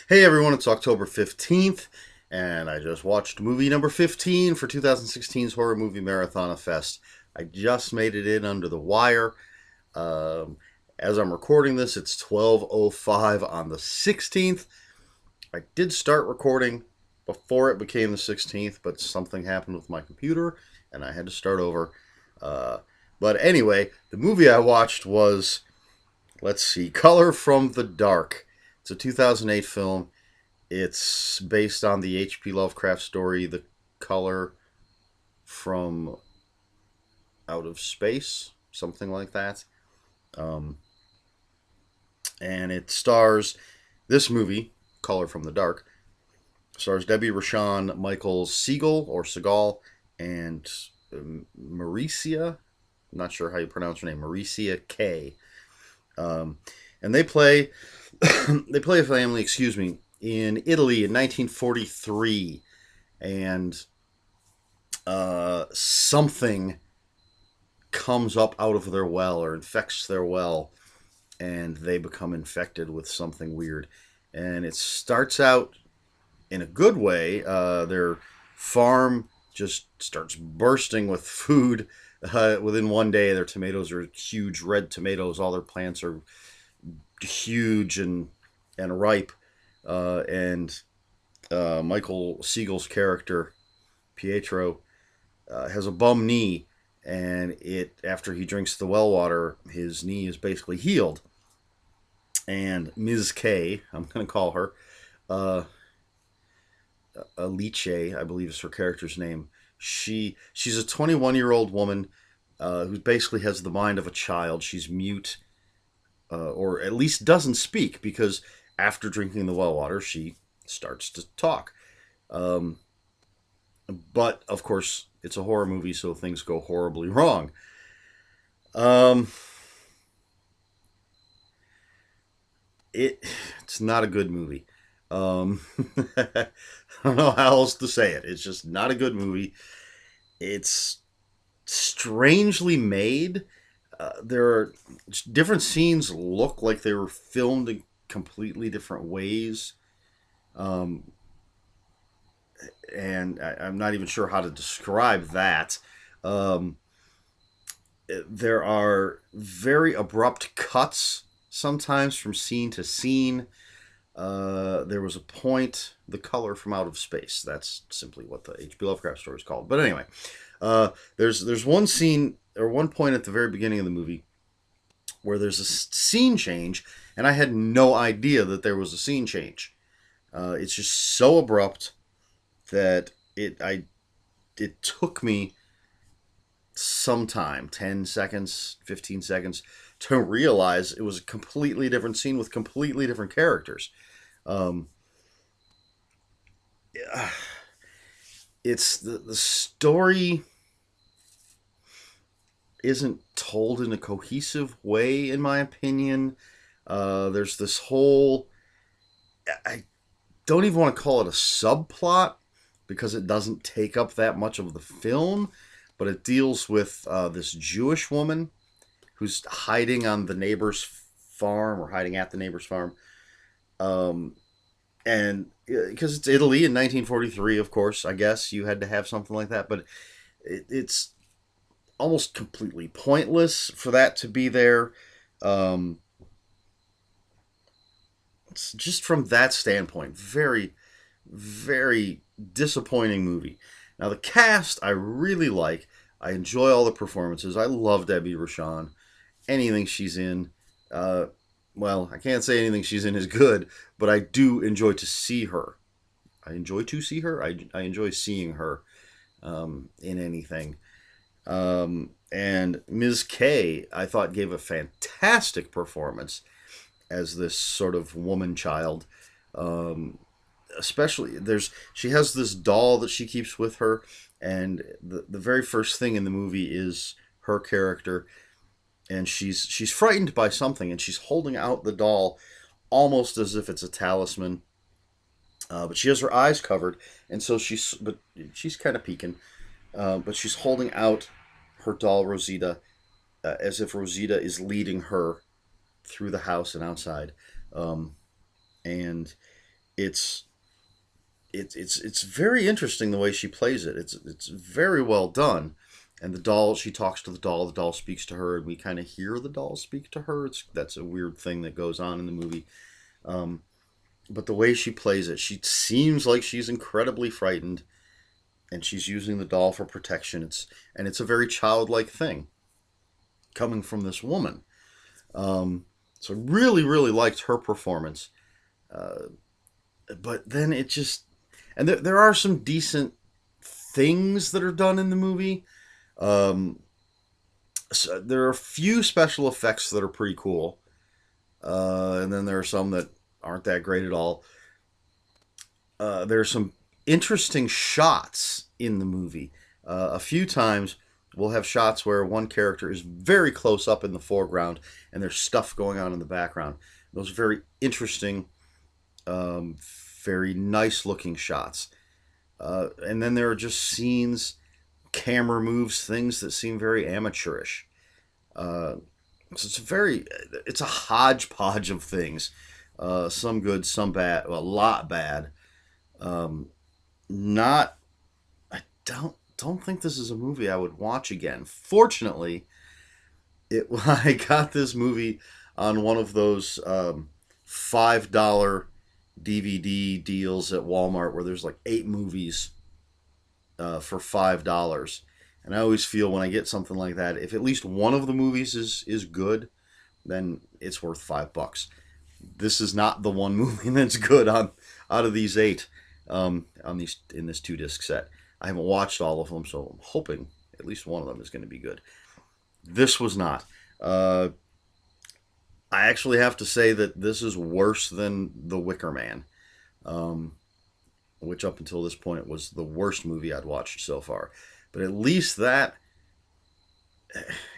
Hey everyone, it's October 15th, and I just watched movie number 15 for 2016's Horror Movie Marathon Fest. I just made it in under the wire. Um, as I'm recording this, it's 12:05 on the 16th. I did start recording before it became the 16th, but something happened with my computer, and I had to start over. Uh, but anyway, the movie I watched was, let's see, Color from the Dark. It's a 2008 film. It's based on the H.P. Lovecraft story, The Color from Out of Space, something like that. Um, and it stars this movie, Color from the Dark, stars Debbie Rochon, Michael Siegel or Segal, and Maricia. I'm not sure how you pronounce her name, Maricia Kay. Um, and they play they play a family, excuse me, in Italy in 1943, and something comes up out of their well or infects their well, and they become infected with something weird. And it starts out in a good way. Their farm just starts bursting with food. Within one day, their tomatoes are huge red tomatoes. All their plants are huge and ripe. And Michael Siegel's character Pietro has a bum knee, and it after he drinks the well water, his knee is basically healed. And Ms. K, I'm going to call her uh, Alice, I believe is her character's name. She's a 21-year-old woman who basically has the mind of a child. She's mute, or at least doesn't speak, because after drinking the well water, she starts to talk. Um, but of course, it's a horror movie, so things go horribly wrong. Um, it it's not a good movie. I don't know how else to say it. It's just not a good movie. It's strangely made. There are different scenes look like they were filmed in completely different ways. Um, and I'm not even sure how to describe that. Um, there are very abrupt cuts sometimes from scene to scene. There was a point, The Color from Out of Space. That's simply what the H.P. Lovecraft story is called. But anyway, there's one scene or one point at the very beginning of the movie where there's a scene change, and I had no idea that there was a scene change. It's just so abrupt that it took me some time, 10 seconds, 15 seconds, to realize it was a completely different scene with completely different characters. Um, it's the story isn't told in a cohesive way, in my opinion. There's this whole, I don't even want to call it a subplot because it doesn't take up that much of the film, but it deals with this Jewish woman who's hiding on the neighbor's farm or hiding at the neighbor's farm. Um, and because it's Italy in 1943, of course, I guess you had to have something like that, but it's almost completely pointless for that to be there. Um, it's just from that standpoint, very, very disappointing movie. Now, the cast I really like. I enjoy all the performances. I love Debbie Rochon. Anything she's in, uh, well, I can't say anything she's in is good, but I do enjoy to see her. I enjoy to see her. I enjoy seeing her in anything. And Ms. K, I thought, gave a fantastic performance as this sort of woman child. Um, Especially, she has this doll that she keeps with her, and the very first thing in the movie is her character, and she's frightened by something, and she's holding out the doll almost as if it's a talisman. But she has her eyes covered, and so she's kind of peeking. But she's holding out her doll Rosita as if Rosita is leading her through the house and outside. Um, and It's it's very interesting the way she plays it. It's very well done. And the doll, she talks to the doll speaks to her, and we kind of hear the doll speak to her. That's a weird thing that goes on in the movie. Um, but the way she plays it, she seems like she's incredibly frightened, and she's using the doll for protection. It's a very childlike thing coming from this woman. So really, really liked her performance. Uh, but then it just, and there are some decent things that are done in the movie. Um, so there are a few special effects that are pretty cool, and then there are some that aren't that great at all. There are some interesting shots in the movie. A few times we'll have shots where one character is very close up in the foreground and there's stuff going on in the background. Those are very interesting, um, very nice looking shots. And then there are just scenes, camera moves, things that seem very amateurish. Uh, so it's a hodgepodge of things. Some good, some bad, well, a lot bad. Um, not, I don't think this is a movie I would watch again. Fortunately, it I got this movie on one of those $5 DVD deals at Walmart where there's like 8 movies for $5. And I always feel when I get something like that, if at least one of the movies is good, then it's worth $5. This is not the one movie that's good on out of these 8 on these in this 2 disc set. I haven't watched all of them, so I'm hoping at least one of them is going to be good. This was not. Uh, I actually have to say that this is worse than The Wicker Man, um, which up until this point was the worst movie I'd watched so far. But at least that,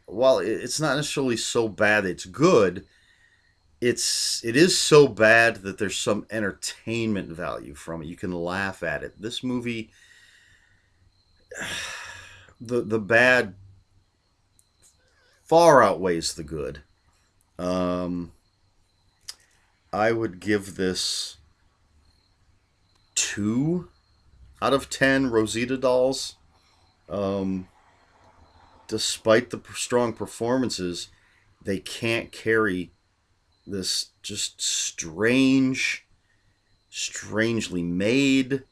while it's not necessarily so bad, it's good. It is so bad that there's some entertainment value from it. You can laugh at it. This movie, the bad far outweighs the good. Um, I would give this 2 out of 10 Rosita dolls. Um, Despite the strong performances, they can't carry this just strangely made,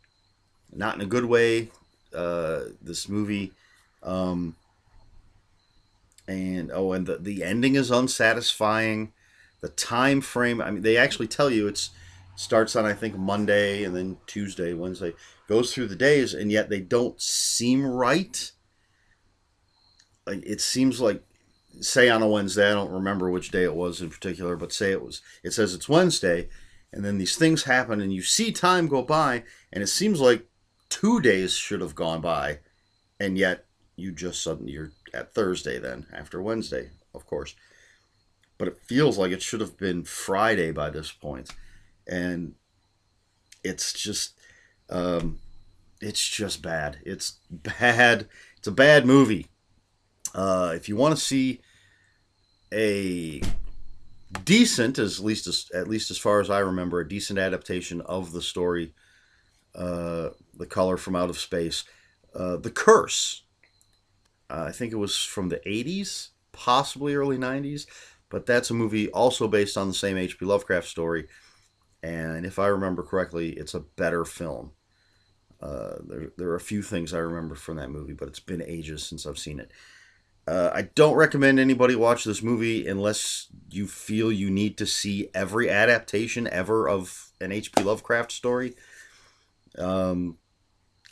not in a good way. This movie, um, and the ending is unsatisfying. The time frame, I mean, they actually tell you it's starts on I think Monday and then Tuesday, Wednesday, goes through the days, and yet they don't seem right. Like it seems like say on a Wednesday, I don't remember which day it was in particular, but say it says it's Wednesday, and then these things happen, and you see time go by, and it seems like 2 days should have gone by, and yet you just suddenly you're at Thursday then after Wednesday, of course, but it feels like it should have been Friday by this point, and it's just um, it's just bad. It's bad. It's a bad movie. If you want to see a decent, at least as far as I remember, a decent adaptation of the story, The Color from Out of Space, The Curse. I think it was from the 80s, possibly early 90s, but that's a movie also based on the same H.P. Lovecraft story. And if I remember correctly, it's a better film. There are a few things I remember from that movie, but it's been ages since I've seen it. I don't recommend anybody watch this movie unless you feel you need to see every adaptation ever of an H.P. Lovecraft story. Um,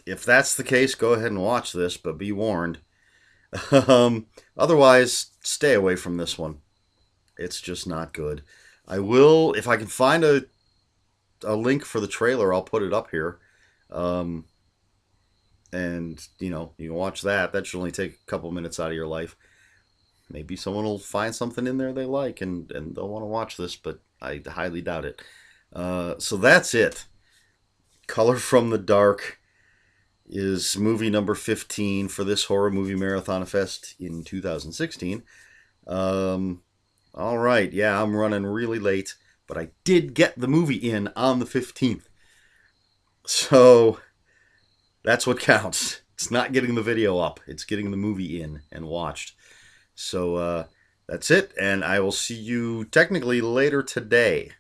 if that's the case, go ahead and watch this, but be warned. Otherwise, stay away from this one. It's just not good. I will, if I can find a link for the trailer, I'll put it up here. Um, and you can watch that. That should only take a couple minutes out of your life. Maybe someone will find something in there they like, and they'll want to watch this, but I highly doubt it. So that's it. Color from the Dark is movie number 15 for this Horror Movie Marathon Fest in 2016. All right, yeah, I'm running really late, but I did get the movie in on the 15th. So that's what counts. It's not getting the video up, it's getting the movie in and watched. So that's it, and I will see you technically later today.